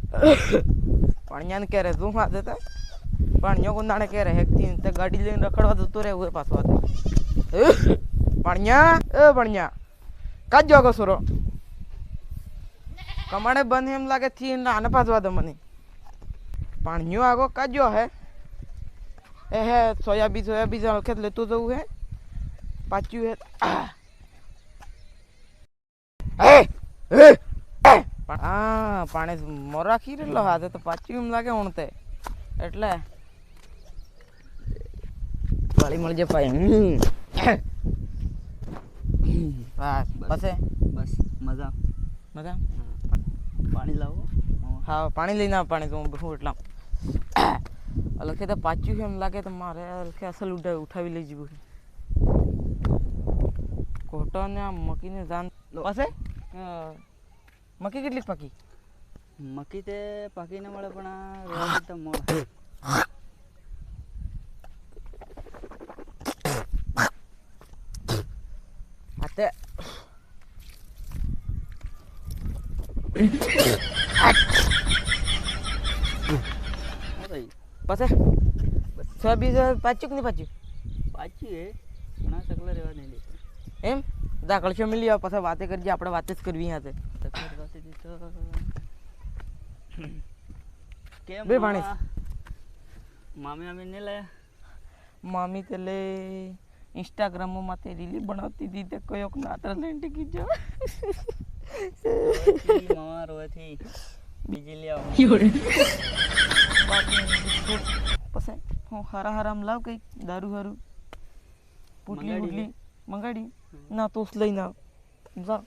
પાણિયા ને ક્યારે તું હાથે તા પાણિયો કોંદાણે ક્યારે હેકથી તે ગાડી લઈને રખડવા જતો રહે હોય પાછો હાથે પાણિયા કાજ જોગો સોરો કમાડે બંધ એમ લાગે થી આને પાછવા દો મને પાણિયો આગો કાજો હે એ હે સોયાબીન ખેત લેતું જવું હે પાચ્યું હે હા પાણી મોર રાખી રહેલો હાથે તો પાચ્યું એમ લાગે હું તે એટલે વાળી મળી જાય પાઈ બસ બસ મજા મજા પાણી લાવો હા પાણી લઈને આવ પાણી તો હું એટલા લખે તો પાચ્યું એમ લાગે તો મારે લખે અસલ ઉઠાવી લઈ જવું કોટો ને આ મકીને જાન પાસે મકી કેટલી પાકી મકી તે પાકીને મળે પણ આ રેવા તો મળે આતે પાસે સોયાબીન પાચ્યું કે નહીં પાચ્યું પાચ્યું એ ઘણા સકલા રહેવા નહીં દે એમ દાખલ છે મિલી આવ પછી વાતે કરજે આપણે વાતે જ કરવી હાથે કેમ બે પાણી મામી આમી ને લાયા મામી તે લે ઇન્સ્ટાગ્રામમાં તે રીલી બનાવતી હતી તે કયોક નાતર લઈને ટીકી જો મામા રોથી બીજી લે આવો પછી હું હારામ લાવ કઈ દારૂ હારું પુટલી મંગાડી ના તો લઈને આવ જા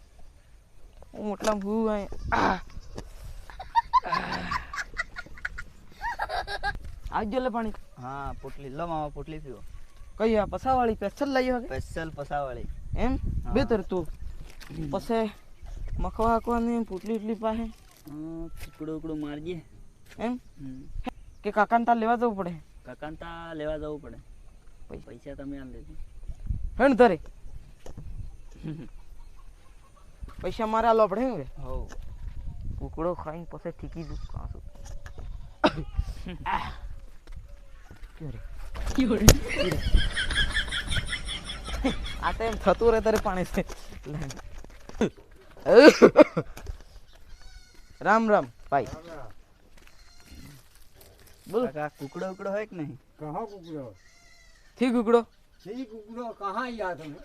હું એટલા હું આવજો લે પાણી હા પોટલી લો મામા પોટલી પીવો કઈ આ પસાવાળી પેસલ લઈ આવે સ્પેશિયલ પસાવાળી એમ બેતર તું પછી મખવા હાકવાની પુટલી એટલી પાસે ટુકડો મારજે એમ કે કાકાને તાર લેવા જવું પડે કાકાને તા લેવા જવું પડે પૈસા તમે આલ દેજો હેણ ધરે પૈસા મારે આલવા પડે હે હો કુકડો ખાઈને પછી ઠીકી દઉં કાંસું આ તો એમ થતું રહે તારે પાણી છે રામ રામ ભાઈ બોલ કાકા કુકડો હોય કે નહીં कहाँ कुकड़ो ठीक कुकड़ो सही कुकड़ो कहाँ याद में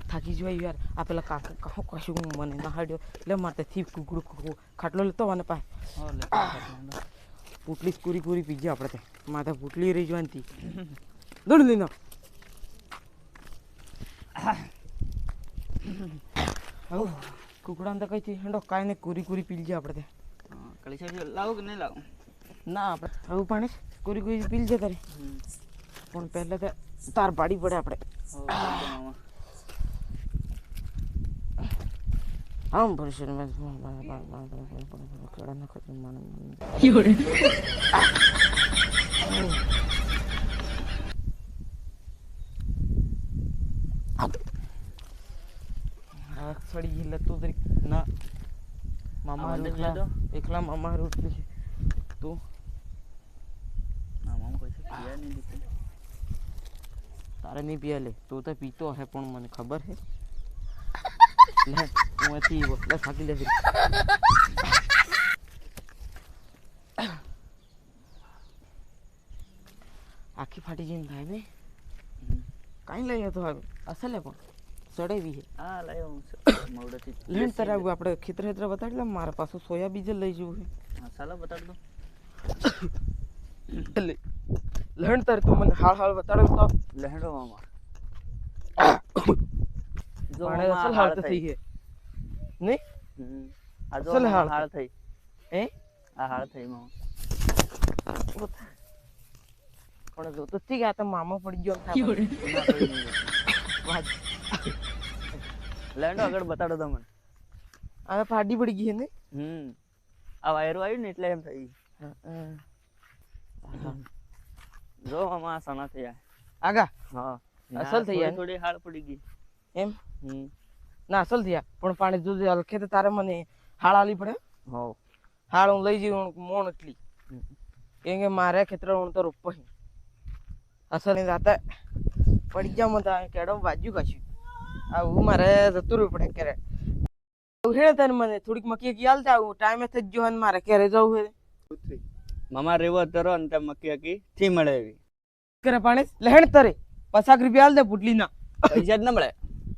થાકી જોઈ યાર આ પેલા કાકા કહો કશું મને ના હાડ્યો લે મારતે થી કુકડું ખાટલો લેતો મને પાય પુટલી પૂરી પીજે આપણે તે માથે પુટલી રહી જવાની દોડ લીનો કુકડાને તો કઈ થી હેડો કાંઈ ને પૂરી પીલજે આપણે તે કળી લાવો કે નહીં લાવો ના આપણે આવું પાણી પૂરી પીલજે તારે પણ પહેલા તો તાર પાડી પડે આપણે આમ ભરશે સડી ગયેલા તું તરી ના મામા એકલા મામા રોટલી છે તું તારે નહીં પીયા લે તું તો પીતો હે પણ મને ખબર હે લે હું એથી લે થાકી લે આખી ફાટી જઈને થાય ને કાંઈ લઈ તો હવે અસલ હે પણ સડે બી હે હા લાયો મોડેથી લેણ તારે આવું આપણે ખેતર બતાડી લે મારા પાસે સોયા બીજ લઈ જવું હે હા સાલા બતાડ દો લેણ તારે તું મને હાળ બતાડો તો લહેડો મામા પાણે અસલ હાળ થઈ હે નહીં આ જો અસલ હાળ થઈ એ આ હાળ થઈ મામા પણ જો તો ઠીક આ તો મામા પડી ગયો લેન્ડો આગળ બતાડો તમને હવે ફાડી પડી ગઈ હે ને આ વાયરો આવ્યું ને એટલે એમ થઈ જો મામા સના થયા આગા હા અસલ થઈ જાય ને? થોડી હાળ પડી ગઈ એમ હમ ના અસલ થયા પણ પાણી દૂધ હલખે તો તારે મને હાળ આલી પડે હો હાળ હું લઈ જઈ મોણ એટલી કેમ કે મારે ખેતર હું તો રોપ અસલ ની રાતે પડી ગયા મને કેડો બાજુ કાશું આવું મારે જતું રહેવું પડે ક્યારે હેડે તને મને થોડીક મકી કી હાલતા આવું ટાઈમે થઈ ગયો ને મારે ક્યારે જવું હે મામા રેવો તરો ને તે મકી હકી થી મળે એવી કરે પાણી લહેણ તરે 50 રૂપિયા હાલ દે પુટલી ના પૈસા જ ન મળે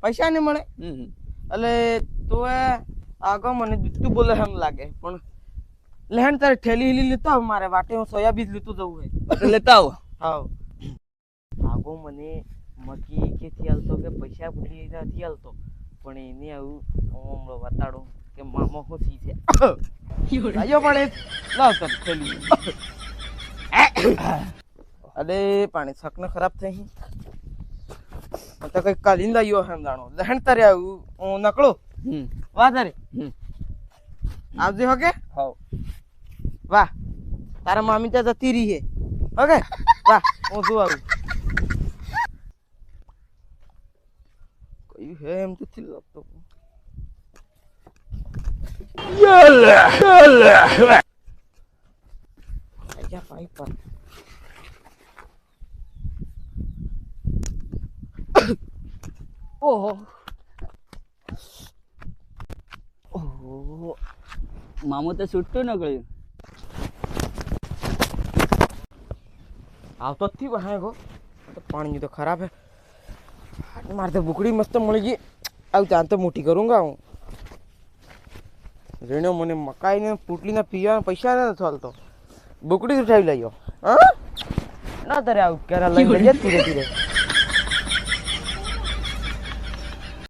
પૈસા નહીં મળે એટલે તું આગળ મને તું બોલે એમ લાગે પણ લહેણ તારે ઠેલી હિલી લેતો આવ મારે વાટે હું સોયાબીન લેતું જવું હે એટલે લેતા આવો હાવ આગો મને મકી કેથી હાલતો કે પૈસા પુટલી નથી હાલતો પણ એને આવું હું હમણાં બતાડું કે મામો ખુશી છે આયો પણ લાવ તને ઠેલી અરે પાણી શકને ખરાબ થઈ તો કઈ કાલીન લાવ્યો હે જાણો લહેણ તારે આવું હું નકળો વાહ તારે આવજે હોકે હાવ વાહ તારા મામી ત્યાં જતી રહી હે ઓકે વાહ હું શું આવું કયું હે એમ તો થી લાગતો આયા પાઈ પર ઓહો ઓહો મામો તો છૂટતું ન ગયું આવતો જ થી બહાય ગો તો પાણી તો ખરાબ હે મારે તો બુકડી મસ્ત મળી ગઈ આવું ચાંદ તો મોટી કरूंगा હું રેણો મને મકાઈ ને પુટલી ના પીવા પૈસા નથી ચાલતો બુકડી ઉઠાવી લઈયો હા ના તારે આવું ક્યારે લઈ જજે ધીરે ધીરે